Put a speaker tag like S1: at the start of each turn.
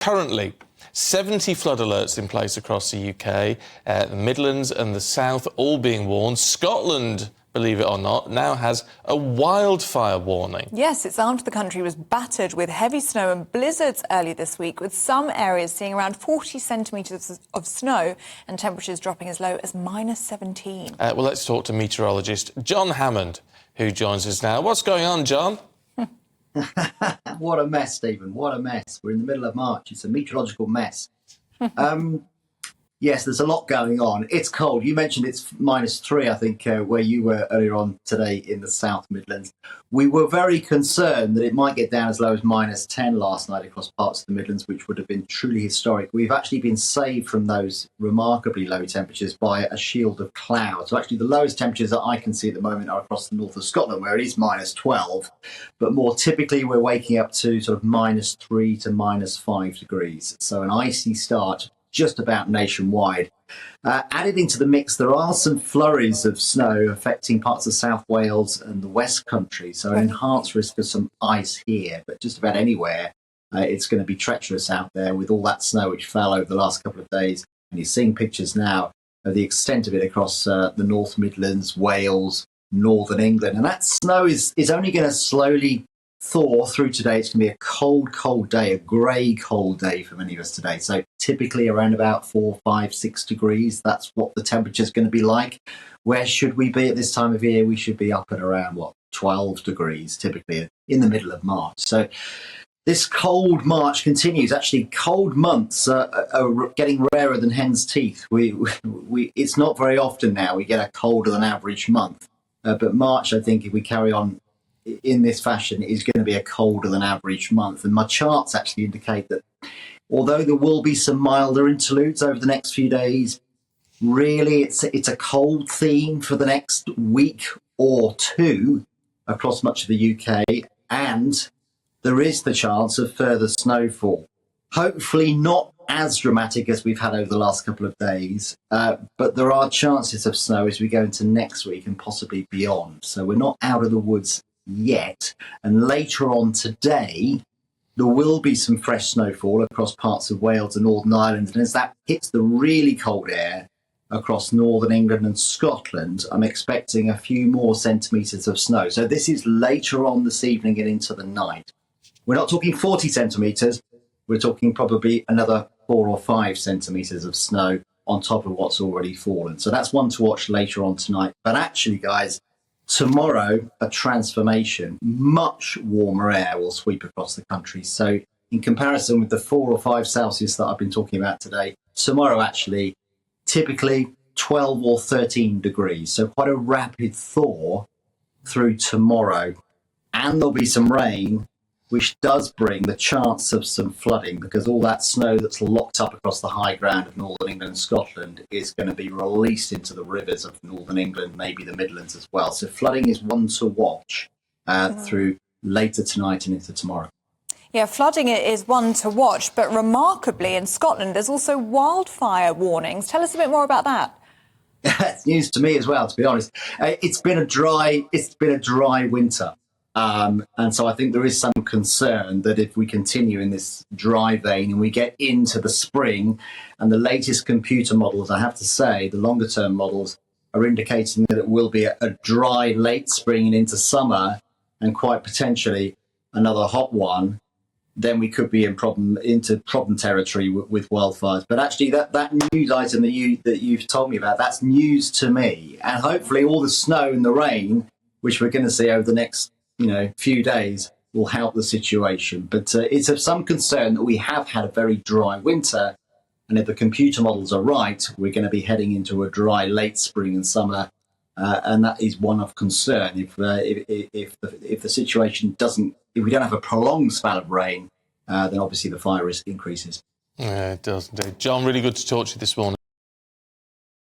S1: Currently, 70 flood alerts in place across the UK, the Midlands and the South all being warned. Scotland, believe it or not, now has a wildfire warning.
S2: Yes, it's after the country was battered with heavy snow and blizzards early this week, with some areas seeing around 40 centimetres of snow and temperatures dropping as low as -17.
S1: Well, let's talk to meteorologist John Hammond, who joins us now. What's going on, John?
S3: What a mess, Stephen. What a mess. We're in the middle of March. It's a meteorological mess. Yes, there's a lot going on. It's cold. You mentioned it's -3, I think, where you were earlier on today in the South Midlands. We were very concerned that it might get down as low as -10 last night across parts of the Midlands, which would have been truly historic. We've actually been saved from those remarkably low temperatures by a shield of cloud. So actually the lowest temperatures that I can see at the moment are across the north of Scotland, where it is -12. But more typically, we're waking up to sort of -3 to -5 degrees. So an icy start just about nationwide. Added into the mix, there are some flurries of snow affecting parts of South Wales and the West Country, so an enhanced risk of some ice here, but just about anywhere. It's going to be treacherous out there with all that snow which fell over the last couple of days. And you're seeing pictures now of the extent of it across the North Midlands, Wales, Northern England. And that snow is only going to slowly thaw through today. It's going to be a cold day, a grey cold day for many of us today. So typically around about 4, 5, 6 degrees. That's what the temperature is going to be like. Where should we be at this time of year? We should be up at around, 12 degrees, typically in the middle of March. So this cold March continues. Actually, cold months are getting rarer than hen's teeth. It's not very often now we get a colder than average month. But March, I think, if we carry on in this fashion, is going to be a colder than average month. And my charts actually indicate that although there will be some milder interludes over the next few days, really it's a cold theme for the next week or two across much of the UK, and there is the chance of further snowfall. Hopefully not as dramatic as we've had over the last couple of days, but there are chances of snow as we go into next week and possibly beyond. So we're not out of the woods yet, and later on today there will be some fresh snowfall across parts of Wales and Northern Ireland, and as that hits the really cold air across Northern England and Scotland, I'm expecting a few more centimetres of snow. So this is later on this evening and into the night. We're not talking 40 centimetres, we're talking probably another 4 or 5 centimetres of snow on top of what's already fallen. So that's one to watch later on tonight. But actually, guys, tomorrow, a transformation. Much warmer air will sweep across the country. So in comparison with the 4 or 5 Celsius that I've been talking about today, tomorrow actually typically 12 or 13 degrees. So quite a rapid thaw through tomorrow. And there'll be some rain, which does bring the chance of some flooding, because all that snow that's locked up across the high ground of Northern England and Scotland is going to be released into the rivers of Northern England, maybe the Midlands as well. So flooding is one to watch through later tonight and into tomorrow.
S2: Yeah, flooding is one to watch, but remarkably in Scotland there's also wildfire warnings. Tell us a bit more about that.
S3: It's news to me as well, to be honest. It's been a dry winter. And so I think there is some concern that if we continue in this dry vein and we get into the spring, and the latest computer models, I have to say, the longer term models are indicating that it will be a dry late spring and into summer, and quite potentially another hot one, then we could be into problem territory with wildfires. But actually that news item that you've told me about, that's news to me. And hopefully all the snow and the rain, which we're going to see over the next few days, will help the situation. But it's of some concern that we have had a very dry winter, and if the computer models are right, we're going to be heading into a dry late spring and summer, and that is one of concern. If the situation if we don't have a prolonged spell of rain, then obviously the fire risk increases.
S1: Yeah, it does indeed. John, really good to talk to you this morning.